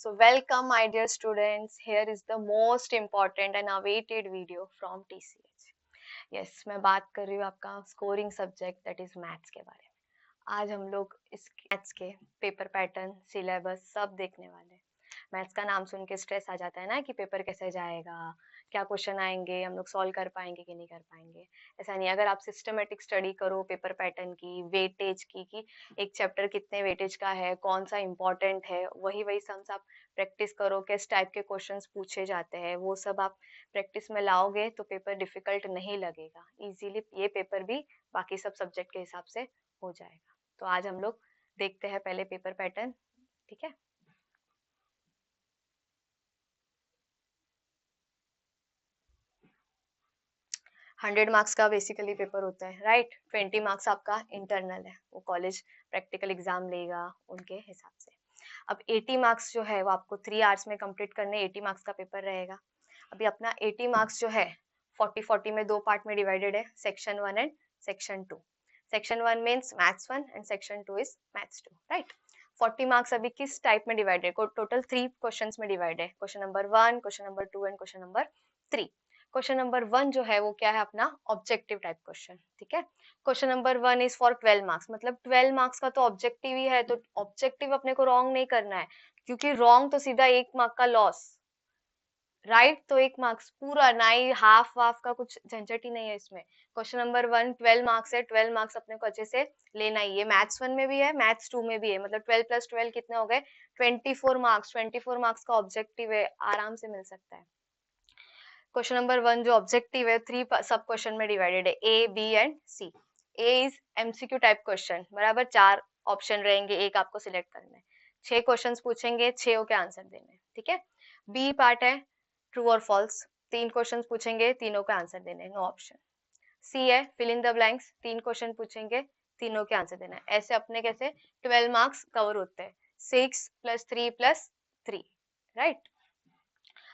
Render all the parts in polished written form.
So welcome my dear students. Here is the most important and awaited video from TCH. Yes, मैं बात कर रही हूँ आपका scoring subject that is maths के बारे में। आज हम लोग इस मैथ्स के पेपर पैटर्न, सिलेबस सब देखने वाले हैं। मैथ्स का नाम सुन के स्ट्रेस आ जाता है ना कि पेपर कैसे जाएगा, क्या क्वेश्चन आएंगे, हम लोग सॉल्व कर पाएंगे कि नहीं कर पाएंगे। ऐसा नहीं, अगर आप सिस्टमेटिक स्टडी करो पेपर पैटर्न की, वेटेज की, कि एक चैप्टर कितने वेटेज का है, कौन सा इंपॉर्टेंट है, वही वही सम्स आप प्रैक्टिस करो, किस टाइप के क्वेश्चंस पूछे जाते हैं, वो सब आप प्रैक्टिस में लाओगे तो पेपर डिफिकल्ट नहीं लगेगा। इजीली ये पेपर भी बाकी सब सब्जेक्ट के हिसाब से हो जाएगा। तो आज हम लोग देखते हैं पहले पेपर पैटर्न, ठीक है। 100 मार्क्स का बेसिकली पेपर होता है, राइट। 20 मार्क्स आपका इंटरनल है, वो कॉलेज प्रैक्टिकल एग्जाम लेगा उनके हिसाब से। अब 80 मार्क्स जो है वो आपको 3 आवर्स में कंप्लीट करने, 80 मार्क्स का पेपर रहेगा। अभी अपना 80 मार्क्स जो है 40-40 में दो पार्ट में डिवाइडेड है, section 1 and section 2। Section 1 means maths 1 and section 2 is maths 2, right. 40 marks अभी किस टाइप में डिवाइडेड है, टोटल 3 क्वेश्चंस में डिवाइड है, question number 1, question number 2 and question number 3। Question number 1 जो है वो क्या है, अपना ऑब्जेक्टिव टाइप क्वेश्चन, ठीक है। Question number 1 is for 12 marks, मतलब 12 मार्क्स का तो ऑब्जेक्टिव ही है, तो ऑब्जेक्टिव अपने को रॉन्ग नहीं करना है, क्योंकि रॉन्ग तो सीधा 1 मार्क का लॉस, राइट। तो 1 मार्क्स पूरा, ना ही हाफ वाफ का कुछ झंझट ही नहीं है इसमें। क्वेश्चन नंबर 1 12 मार्क्स है, 12 मार्क्स अपने को अच्छे से लेना ही है। मैथ्स 1 में भी है, मैथ्स 2 में भी है, मतलब 12 प्लस 12 कितने हो गए, 24 मार्क्स। 24 मार्क्स का ऑब्जेक्टिव है, आराम से मिल सकता है। क्वेश्चन नंबर 1 जो ऑब्जेक्टिव है 3 सब क्वेश्चन में डिवाइडेड है, A, B and C. A is MCQ type question, बराबर 4 ऑप्शन रहेंगे, एक आपको सिलेक्ट करना है। 6 क्वेश्चंस पूछेंगे, 6 के आंसर देने, ठीक है। बी पार्ट है ट्रू और फॉल्स, 3 क्वेश्चंस पूछेंगे, तीनों के आंसर देने, नो ऑप्शन। सी है fill in the blanks, 3 question पूछेंगे, तीनों के आंसर देना है। ऐसे अपने कैसे 12 मार्क्स कवर होते हैं, 6 + 3 + 3, राइट।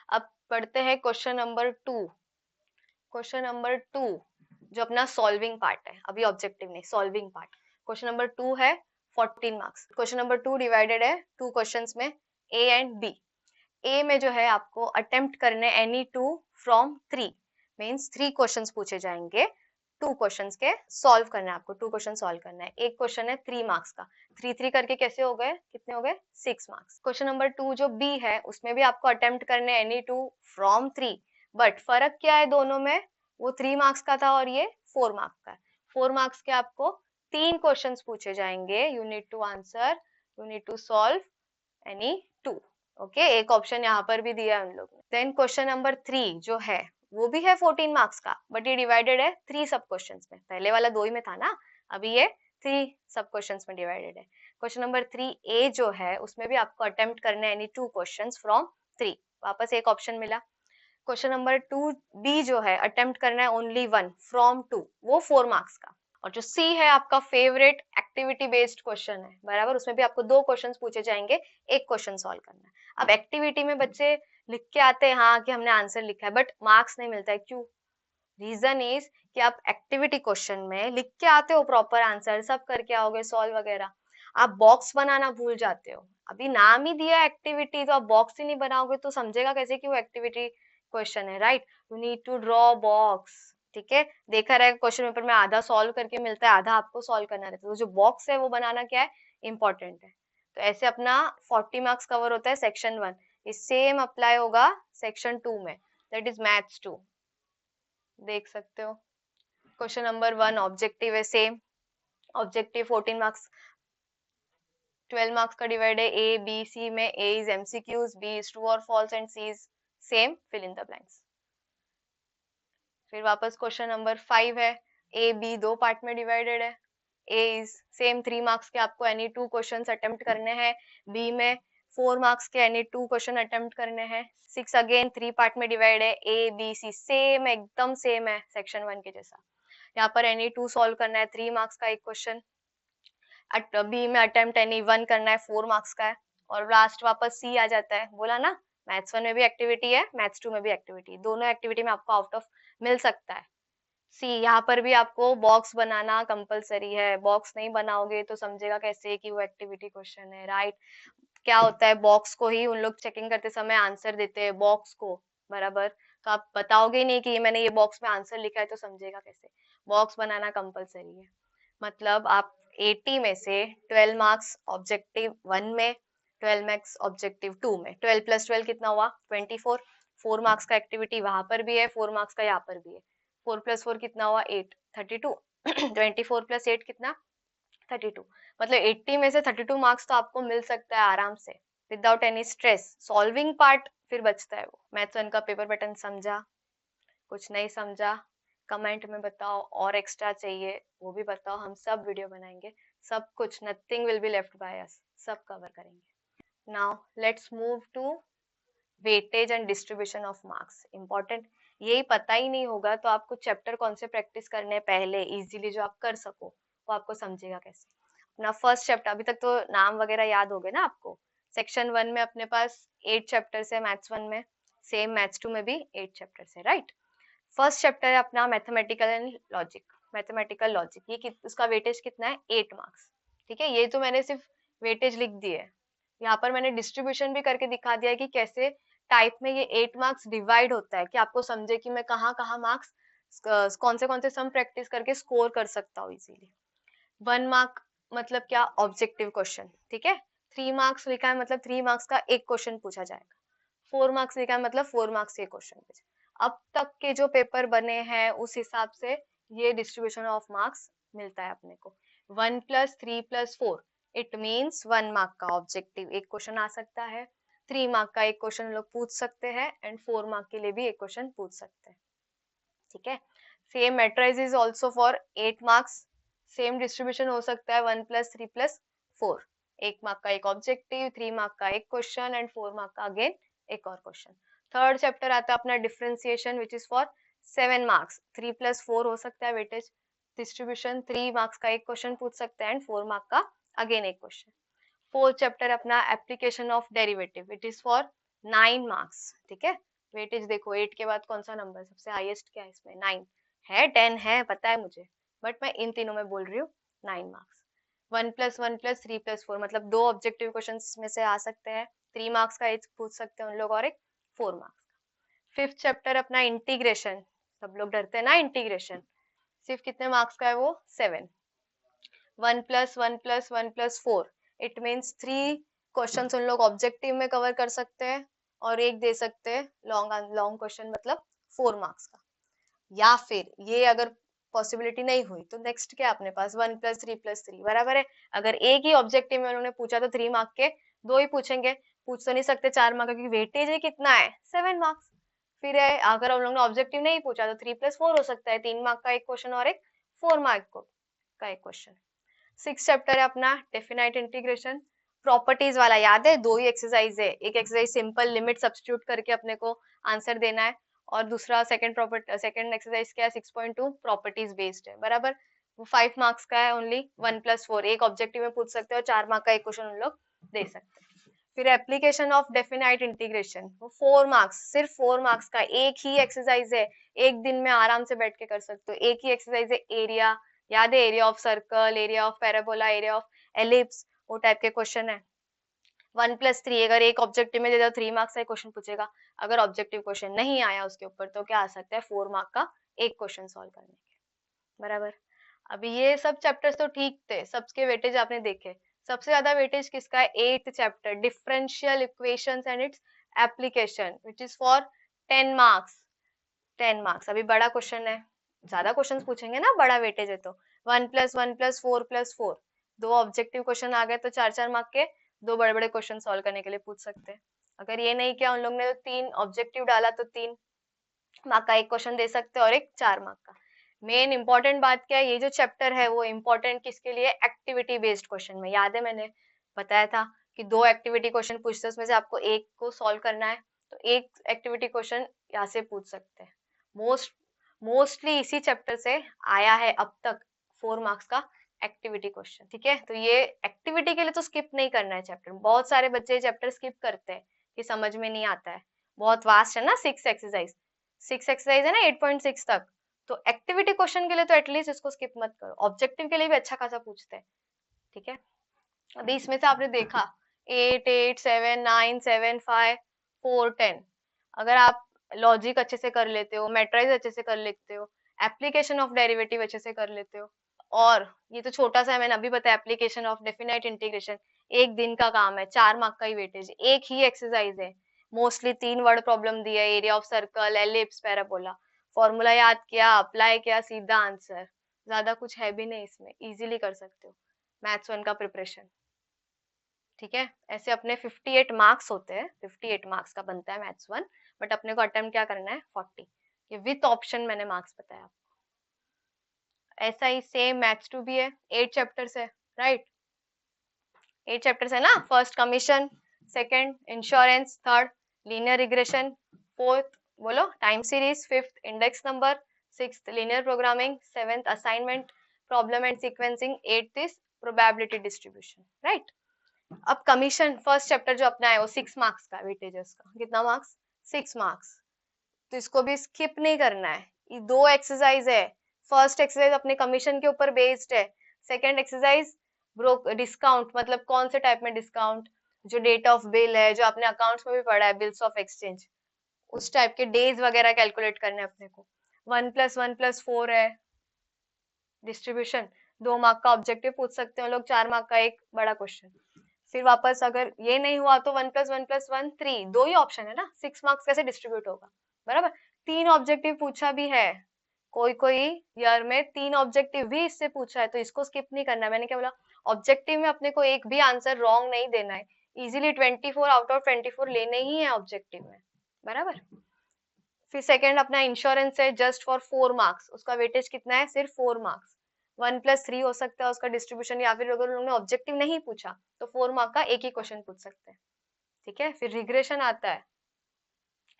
अब पढ़ते हैं क्वेश्चन नंबर 2। क्वेश्चन नंबर 2 जो अपना सॉल्विंग पार्ट है, अभी ऑब्जेक्टिव नहीं, सॉल्विंग पार्ट। क्वेश्चन नंबर 2 है 14 मार्क्स। क्वेश्चन नंबर 2 डिवाइडेड है 2 क्वेश्चंस में, ए एंड बी। ए में जो है आपको अटेम्प्ट करने एनी 2 फ्रॉम 3, मींस 3 क्वेश्चंस पूछे जाएंगे, 2 क्वेश्चंस के सॉल्व करना है आपको, 2 क्वेश्चन सॉल्व करना है। एक क्वेश्चन है 3 मार्क्स का, 3 करके कैसे हो गए, कितने हो गए, 6 मार्क्स। क्वेश्चन नंबर 2 जो बी है उसमें भी आपको अटेम्प्ट करने एनी 2 फ्रॉम 3, बट फर्क क्या है दोनों में, वो 3 मार्क्स का था और ये 4 मार्क्स का है। 4 मार्क्स के आपको 3 क्वेश्चंस पूछे जाएंगे, you need to answer, you need to solve any 2। Okay, एक ऑप्शन यहाँ पर भी दिया है उन लोग ने। देन क्वेश्चन नंबर 3 जो है वो भी है 14 मार्क्स का, बट ये डिवाइडेड है 3 सब क्वेश्चंस में, पहले वाला 2 ही में था ना, अभी ये 3 सब क्वेश्चंस में डिवाइडेड है। क्वेश्चन नंबर 3 ए जो है उसमें भी आपको अटेम्प्ट करना है एनी 2 क्वेश्चंस फ्रॉम 3, वापस एक ऑप्शन मिला। क्वेश्चन नंबर 2 बी जो है अटेम्प्ट करना है ओनली 1 फ्रॉम 2, वो 4 मार्क्स का। और जो सी है आपका फेवरेट एक्टिविटी बेस्ड क्वेश्चन है, बराबर, उसमें भी आपको 2 क्वेश्चंस पूछे जाएंगे, एक क्वेश्चन सॉल्व करना है। अब एक्टिविटी में बच्चे लिख के आते हैं हाँ कि हमने आंसर लिखा है, बट मार्क्स नहीं मिलता है, क्यों? रीजन इज कि आप एक्टिविटी क्वेश्चन में लिख के आते हो प्रॉपर आंसर, सब करके आओगे सॉल्व वगैरह, आप बॉक्स बनाना भूल जाते हो। अभी नाम ही दिया एक्टिविटी, तो आप बॉक्स ही नहीं बनाओगे तो समझेगा कैसे कि वो एक्टिविटी क्वेश्चन है, right. You need to draw box, ठीक है। देखा रहेगा क्वेश्चन पेपर में आधा सॉल्व करके मिलता है, आधा आपको सॉल्व करना रहता है, तो जो बॉक्स है वो बनाना क्या है, इंपॉर्टेंट है। तो ऐसे अपना 40 मार्क्स कवर होता है सेक्शन 1, ये सेम अप्लाई होगा सेक्शन 2 में, दैट इज मैथ्स 2, देख सकते हो। क्वेश्चन नंबर 1 ऑब्जेक्टिव है, सेम ऑब्जेक्टिव 14 मार्क्स, 12 मार्क्स का डिवाइड है ए बी सी में, A is MCQs, B is true और false and C is same fill in the blanks. फिर वापस क्वेश्चन नंबर 5 है, ए बी 2 पार्ट में divided है, ए इज सेम 3 मार्क्स के आपको एनी 2 क्वेश्चंस अटेम्प्ट करने हैं, बी में 4 मार्क्स के एनी 2 क्वेश्चन अटेम्प्ट करने हैं। 6 अगेन 3 पार्ट में डिवाइड है, ए बी सी सेम, एकदम सेम है सेक्शन 1 के जैसा। यहाँ पर एनी 2 सॉल्व करना है, 3 मार्क्स का एक क्वेश्चन। बी में अटेम्प्ट एनी 1 करना है, 4 मार्क्स का है। और लास्ट वापस सी आ जाता है, बोला ना मैथ्स 1 में भी एक्टिविटी है, मैथ्स 2 में भी एक्टिविटी, दोनों एक्टिविटी में आपको आउट ऑफ मिल सकता है। सी यहाँ पर भी आपको बॉक्स बनाना कंपलसरी है, बॉक्स नहीं बनाओगे तो समझेगा कैसे कि वो एक्टिविटी क्वेश्चन है, राइट। क्या होता है, बॉक्स को ही उन लोग चेकिंग करते समय आंसर देते हैं, बॉक्स को, बराबर। तो आप बताओगे नहीं कि मैंने ये बॉक्स में आंसर लिखा है, तो समझेगा कैसे? बॉक्स बनाना कंपलसरी है। मतलब आप 80 में से 12 मार्क्स ऑब्जेक्टिव 1 में, 12 मार्क्स ऑब्जेक्टिव 2 में, 12 प्लस 12 कितना हुआ? 24। 4 मार्क्स का एक्टिविटी वहां पर भी है, 4 मार्क्स का यहाँ पर भी है। 4 प्लस 4 कितना हुआ? 8, 32। 24 प्लस 8 कितना? 32। मतलब 80 में से 32 मार्क्स तो आपको मिल सकता है आराम से, without any stress. Solving part फिर बचता है, वो मैथ्स 1 का पेपर पैटर्न समझा, कुछ नहीं समझा, कमेंट में बताओ, और एक्स्ट्रा चाहिए वो भी बताओ, हम सब वीडियो बनाएंगे, सब कुछ, nothing will be left by us, सब कवर करेंगे। Now let's move to weightage and distribution of marks. Important, यही पता ही नहीं होगा तो आपको चैप्टर कौन से प्रैक्टिस करने पहले इजीली जो आप कर सको, वो आपको समझेगा कैसे। अपना फर्स्ट चैप्टर, अभी तक तो नाम वगैरह याद हो गए ना आपको। सेक्शन 1 में अपने पास 8 चैप्टर्स है मैथ्स 1 में, सेम मैथ्स 2 में भी 8 चैप्टर्स है, राइट। फर्स्ट चैप्टर है अपना mathematical and logic, mathematical logic. ये उसका वेटेज कितना है? 8 मार्क्स। ठीक है, ये तो मैंने सिर्फ वेटेज लिख दी है, यहाँ पर मैंने डिस्ट्रीब्यूशन भी करके दिखा दिया है कि कैसे टाइप में ये 8 मार्क्स डिवाइड होता है, कि आपको समझे कि मैं कहाँ कहाँ मार्क्स कौन से सम प्रैक्टिस करके स्कोर कर सकता हूँ इजीली। 1 मार्क मतलब क्या? ऑब्जेक्टिव क्वेश्चन, ठीक है। 3 मार्क्स लिखा है मतलब 3 मार्क्स का एक क्वेश्चन पूछा जाएगा। 4 मार्क्स लिखा है मतलब 4 मार्क्स के क्वेश्चन पूछे। अब तक के जो पेपर बने हैं उस हिसाब से ये डिस्ट्रीब्यूशन ऑफ मार्क्स मिलता है अपने को। 1 + 3 + 4 इट मीन्स 1 मार्क का ऑब्जेक्टिव एक क्वेश्चन आ सकता है, 3 मार्क का एक क्वेश्चन लोग पूछ सकते हैं, एंड 4 मार्क के लिए भी एक क्वेश्चन पूछ सकते हैं, ठीक है। Same matrices is also for 8 marks, same distribution हो सकता है 1 + 3 + 4, 1 मार्क का एक ऑब्जेक्टिव, 3 मार्क का एक क्वेश्चन, एंड 4 मार्क का अगेन एक और क्वेश्चन। थर्ड चैप्टर आता है अपना differentiation, which is for 7 marks, 3 + 4 हो सकता है वेटेज डिस्ट्रीब्यूशन, 3 मार्क्स का एक क्वेश्चन पूछ सकते हैं, एंड 4 मार्क का अगेन एक क्वेश्चन। फोर्थ चैप्टर अपना application of derivative, it is for 9 marks, ठीक है। वेटेज देखो 8 के बाद कौन सा नंबर सबसे हाईएस्ट, क्या है इसमें? 9 है, 10 है, पता है मुझे, बट मैं इन तीनों में बोल रही हूँ 9 मार्क्स। 1 + 1 + 3 + 4 मतलब 2 ऑब्जेक्टिव क्वेश्चन में से आ सकते हैं, 3 मार्क्स का एक पूछ सकते हैं उन लोग, और एक 4 मार्क्स का। फिफ्थ चैप्टर अपना इंटीग्रेशन, सब लोग डरते हैं ना इंटीग्रेशन, सिर्फ कितने मार्क्स का है वो? 7। 1 + 1 + 1 + 4 इट मीन्स 3 क्वेश्चंस उन लोग ऑब्जेक्टिव में कवर कर सकते हैं, और एक दे सकते हैं लॉन्ग लॉन्ग क्वेश्चन, मतलब 4 मार्क्स का। या फिर ये अगर पॉसिबिलिटी नहीं हुई तो नेक्स्ट क्या अपने पास? 1 + 3 + 3 बराबर है। अगर एक ही ऑब्जेक्टिव में उन्होंने पूछा तो 3 मार्क के 2 ही पूछेंगे, पूछ तो नहीं सकते 4 मार्क का, क्योंकि वेटेज है कितना है? 7 मार्क्स। फिर है अगर उन लोगों ने ऑब्जेक्टिव नहीं पूछा तो 3 + 4 हो सकता है, 3 मार्क का एक क्वेश्चन और एक 4 मार्क का एक क्वेश्चन। 6 चैप्टर है अपना डेफिनाइट इंटीग्रेशन, प्रॉपर्टीज वाला, याद है? 2 ही एक्सरसाइज है, एक एक्सरसाइज सिंपल लिमिट सब्स्टिट्यूट करके अपने को आंसर देना है, और दूसरा सेकंड एक्सरसाइज क्या है? 6.2 प्रॉपर्टीज बेस्ड है, बराबर। वो 5 मार्क्स का है ओनली, 1 + 4 एक ऑब्जेक्टिव में पूछ सकते हैं, और 4 मार्क का एक क्वेश्चन उन लोग दे सकते हैं। फिर एप्लीकेशन ऑफ डेफिनाइट इंटीग्रेशन, वो 4 मार्क्स, सिर्फ 4 मार्क्स का एक ही एक्सरसाइज है, एक दिन में आराम से बैठ के कर सकते हो, एक ही एक्सरसाइज है। एरिया याद है? Area of circle, area of parabola, area of ellipse, वो टाइप के क्वेश्चन है। 1 + 3 अगर एक ऑब्जेक्टिव में दे दो 3 मार्क्स का क्वेश्चन पूछेगा, अगर ऑब्जेक्टिव क्वेश्चन नहीं आया उसके ऊपर तो क्या आ सकता है? 4 मार्क का एक क्वेश्चन सॉल्व करने के, बराबर। अभी ये सब चैप्टर्स तो ठीक थे, सबके वेटेज आपने देखे। सबसे ज्यादा वेटेज किसका है? 8th chapter differential equations and its application, which is for 10 marks. 10 marks, अभी बड़ा क्वेश्चन है, ज्यादा क्वेश्चन पूछेंगे ना, बड़ा वेटेज है तो। 1 + 1 + 4 + 4 दो ऑब्जेक्टिव क्वेश्चन आ गए तो 4-4 मार्क के दो बड़े बड़े क्वेश्चन सॉल्व करने के लिए पूछ सकते हैं। अगर ये नहीं किया उन लोग ने तो 3 ऑब्जेक्टिव डाला तो 3 मार्क का एक क्वेश्चन दे सकते हैं, और एक 4 मार्क का। मेन इंपॉर्टेंट बात क्या है? ये जो चैप्टर है वो इम्पोर्टेंट किसके लिए? एक्टिविटी बेस्ड क्वेश्चन में। याद है मैंने बताया था कि 2 एक्टिविटी क्वेश्चन पूछते हैं, उसमें से आपको एक को सॉल्व करना है, तो एक एक्टिविटी क्वेश्चन यहाँ से पूछ सकते हैं। मोस्टली इसी चैप्टर से आया है अब तक 4 मार्क्स का एक्टिविटी क्वेश्चन, ठीक है। तो ये एक्टिविटी के लिए तो स्किप नहीं करना है चैप्टर, बहुत सारे बच्चे चैप्टर स्किप करते हैं कि समझ में नहीं आता है, बहुत वास्ट है ना। 6 एक्सरसाइज है ना 8.6 तक, तो एक्टिविटी क्वेश्चन के लिए तो एटलीस्ट इसको स्किप मत करो, ऑब्जेक्टिव के लिए भी अच्छा खासा पूछते हैं, ठीक है। अभी इसमें से आपने देखा 8 8 7 9 7 5 4 10। अगर आप लॉजिक अच्छे से कर लेते हो, मैट्राइज अच्छे से कर लेते हो, एप्लीकेशन ऑफ डेरिवेटिव अच्छे से कर लेते हो, और ये तो छोटा सा है, मैंने अभी बताया एप्लीकेशन ऑफ डेफिनाइट इंटीग्रेशन, एक दिन का काम है, 4 मार्क का ही वेटेज, एक ही एक्सरसाइज है, मोस्टली 3 वर्ड प्रॉब्लम दिया है, area of circle, ellipse, parabola, formula याद किया, अप्लाई किया, सीधा आंसर, ज्यादा कुछ है भी नहीं इसमें, इजीली कर सकते हो मैथ्स 1 का प्रिपरेशन। ठीक है, ऐसे अपने 58 मार्क्स होते हैं, 58 मार्क्स का बनता है मैथ्स 1, बट अपने को अटेम्प्ट क्या करना है 40, ये विथ ऑप्शन मैंने मार्क्स बताया आपको। ऐसा ही सेम मैथ्स 2 भी है, 8 चैप्टर्स है, राइट, 8 चैप्टर्स है ना। First commission, second insurance, third linear regression, fourth बोलो time series, fifth index number, sixth linear programming, seventh assignment problem and sequencing, eighth is probability distribution, right. अब commission first chapter जो अपना है वो 6 marks का weightages का, कितना marks, 6 marks, तो इसको भी स्किप नहीं करना है। ये 2 एक्सरसाइज है, फर्स्ट एक्सरसाइज अपने कमीशन के ऊपर बेस्ड है, सेकंड एक्सरसाइज ब्रोक डिस्काउंट, मतलब कौन से टाइप में डिस्काउंट, जो डेट ऑफ बिल है, जो अपने अकाउंट्स में भी पड़ा है, बिल्स ऑफ एक्सचेंज, उस टाइप के डेज वगैरह कैलकुलेट करने हैं अपने को। 1+1+4 है डिस्ट्रीब्यूशन, 2 मार्क का ऑब्जेक्टिव पूछ सकते हैं लोग, 4 मार्क का एक बड़ा क्वेश्चन। फिर वापस अगर ये नहीं हुआ तो 1+1+1 3, 2 ही ऑप्शन है ना, 6 मार्क्स कैसे डिस्ट्रीब्यूट होगा, बराबर। 3 ऑब्जेक्टिव पूछा भी है, कोई कोई ईयर में 3 ऑब्जेक्टिव भी इससे पूछा है, तो इसको स्किप नहीं करना है। मैंने क्या बोला, ऑब्जेक्टिव में अपने को एक भी आंसर रॉन्ग नहीं देना है, इजीली 24 आउट ऑफ 24 लेने ही है ऑब्जेक्टिव में, बराबर। फिर सेकंड अपना इंश्योरेंस है, जस्ट फॉर 4 मार्क्स, उसका वेटेज कितना है, सिर्फ 4 मार्क्स, 1+3 हो सकता है उसका डिस्ट्रीब्यूशन, या फिर अगर उन्होंने ऑब्जेक्टिव नहीं पूछा तो 4 मार्क का एक ही क्वेश्चन पूछ सकते हैं। ठीक है, फिर रिग्रेशन आता है,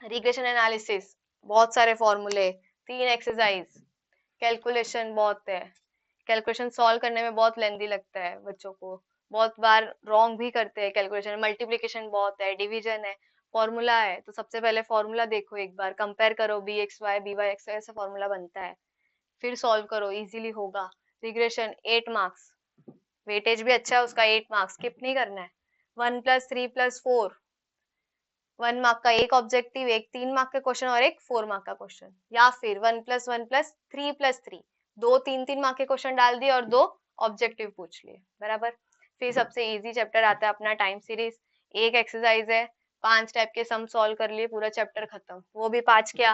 रिग्रेशन एनालिसिस, बहुत सारे फॉर्मूले, 3 एक्सरसाइज, कैलकुलेशन बहुत है, कैलकुलेशन सॉल्व करने में बहुत लेंदी लगता है बच्चों को, बहुत बार रॉन्ग भी करते हैं कैलकुलेशन, मल्टीप्लिकेशन बहुत है, डिवीजन है, फॉर्मूला है, तो सबसे पहले फॉर्मूला देखो, एक बार कंपेयर करो, B X Y B Y X Y, ऐसा फॉर्मूला बनता है, फिर सॉल्व करो, इजीली होगा। रिग्रेशन 8 मार्क्स, वेटेज भी अच्छा है उसका, 8 मार्क्स, स्किप नहीं करना है। 1+3+4, 1 मार्क का एक ऑब्जेक्टिव, एक 3 मार्क का क्वेश्चन और एक 4 मार्क का क्वेश्चन, या फिर 1+1+3+3, 2 3 मार्क के क्वेश्चन डाल दिए और 2 ऑब्जेक्टिव पूछ लिए, बराबर। फिर सबसे इजी चैप्टर आता है अपना टाइम सीरीज, एक एक्सरसाइज है, 5 टाइप के सम सॉल्व कर लिए, पूरा चैप्टर खत्म, वो भी 5 क्या,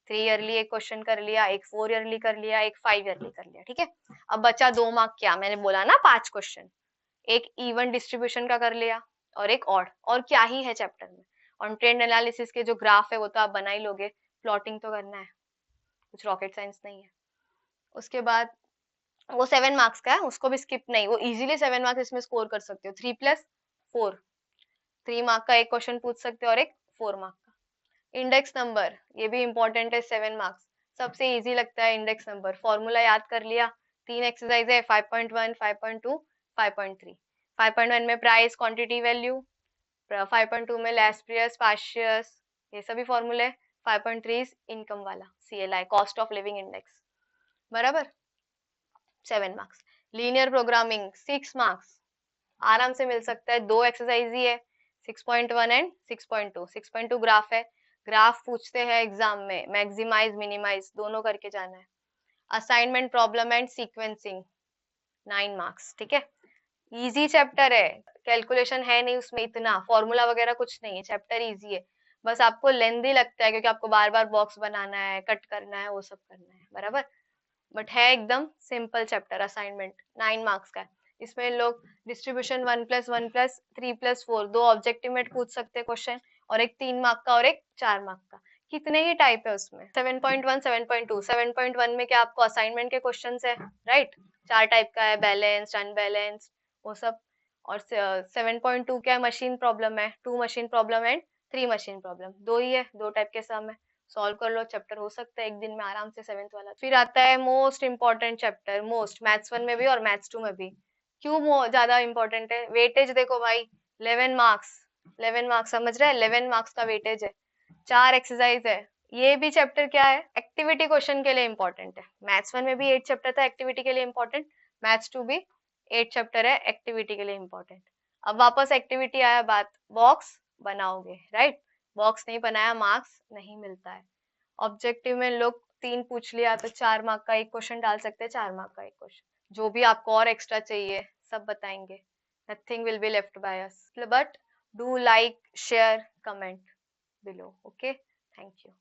3 ईयरली एक क्वेश्चन कर लिया, एक 4 ईयरली कर लिया, एक 5 ईयरली कर लिया, ठीक है। अब बचा 2 मार्क, क्या मैंने बोला ना 5 क्वेश्चन, एक इवन डिस्ट्रीब्यूशन का कर लिया और एक ऑड, और क्या ही है चैप्टर में। और ट्रेंड एनालिसिस के जो ग्राफ है वो तो आप बना ही लोगे, प्लॉटिंग तो करना है, कुछ रॉकेट साइंस नहीं है। उसके बाद वो 7 मार्क्स का है, उसको भी स्किप नहीं, वो इजीली 7 मार्क्स इसमें स्कोर कर सकते हो, 3+4, 3 मार्क का एक क्वेश्चन पूछ सकते हो और एक 4 मार्क का। इंडेक्स नंबर, ये भी इंपॉर्टेंट है, 7 मार्क्स, सबसे इजी लगता है इंडेक्स नंबर, फॉर्मूला याद कर लिया, 3 एक्सरसाइज है, 5.1 5.2 5.3। 5.1 में प्राइस क्वांटिटी वैल्यू, 5.2 में लैस्प्रियस पाशियस, ये सभी फॉर्मूले। 5.3 इनकम वाला, CLI cost of living index, बराबर, 7 मार्क्स। लीनियर प्रोग्रामिंग 6 मार्क्स, आराम से मिल सकता है, 2 एक्सरसाइज ही है, 6.1 एंड 6.2। 6.2 ग्राफ है, ग्राफ पूछते हैं एग्जाम में, मैक्सिमाइज मिनिमाइज दोनों करके जाना है। Assignment problem and sequencing 9 marks, ठीक है, इजी चैप्टर है, कैलकुलेशन है नहीं उसमें इतना, फॉर्मूला वगैरह कुछ नहीं है, चैप्टर इजी है, बस आपको लेंदी लगता है क्योंकि आपको बार बार बॉक्स बनाना है, कट करना है, वो सब करना है, बराबर, बट है एकदम सिंपल चैप्टर। असाइनमेंट 9 मार्क्स का है, इसमें लोग डिस्ट्रीब्यूशन 1+1+3+4, 2 ऑब्जेक्टिव में पूछ सकते हैं क्वेश्चन, और एक 3 मार्क का और एक 4 मार्क का, कितने ही टाइप है उसमें। 7.1 7.2, 7.1 में क्या आपको असाइनमेंट के क्वेश्चन है, राइट, 4 टाइप का है, बैलेंस्ड अनबैलेंस्ड वो सब। और 7.2 क्या है, मशीन प्रॉब्लम है, 2 machine problem and 3 machine problem, 2 ही है, 2 टाइप के सम है, सॉल्व कर लो, चैप्टर हो सकता है एक दिन में आराम से 7th वाला। फिर आता है most important chapter, most, maths 1 में भी और मैथ्स 2 में भी। क्यों ज्यादा इंपॉर्टेंट है, वेटेज देखो भाई, 11 मार्क्स, 11 मार्क्स, समझ रहे हैं, 11 मार्क्स का वेटेज है, 4 एक्सरसाइज है। ये भी चैप्टर क्या है, एक्टिविटी क्वेश्चन के लिए इंपॉर्टेंट है, मैथ्स 1 में भी 8 चैप्टर था एक्टिविटी के लिए इंपॉर्टेंट, मैथ्स 2 भी 8 चैप्टर है एक्टिविटी के लिए इंपॉर्टेंट। अब वापस एक्टिविटी आया, बात बॉक्स बनाओगे, राइट? बॉक्स नहीं बनाया, मार्क्स नहीं मिलता है। ऑब्जेक्टिव में लोग 3 पूछ लिया तो 4 मार्क का एक क्वेश्चन डाल सकते हैं, 4 मार्क का एक क्वेश्चन। जो भी आपको और एक्स्ट्रा चाहिए सब बताएंगे। Nothing will be left by us, but do like, share, comment below. Okay, thank you.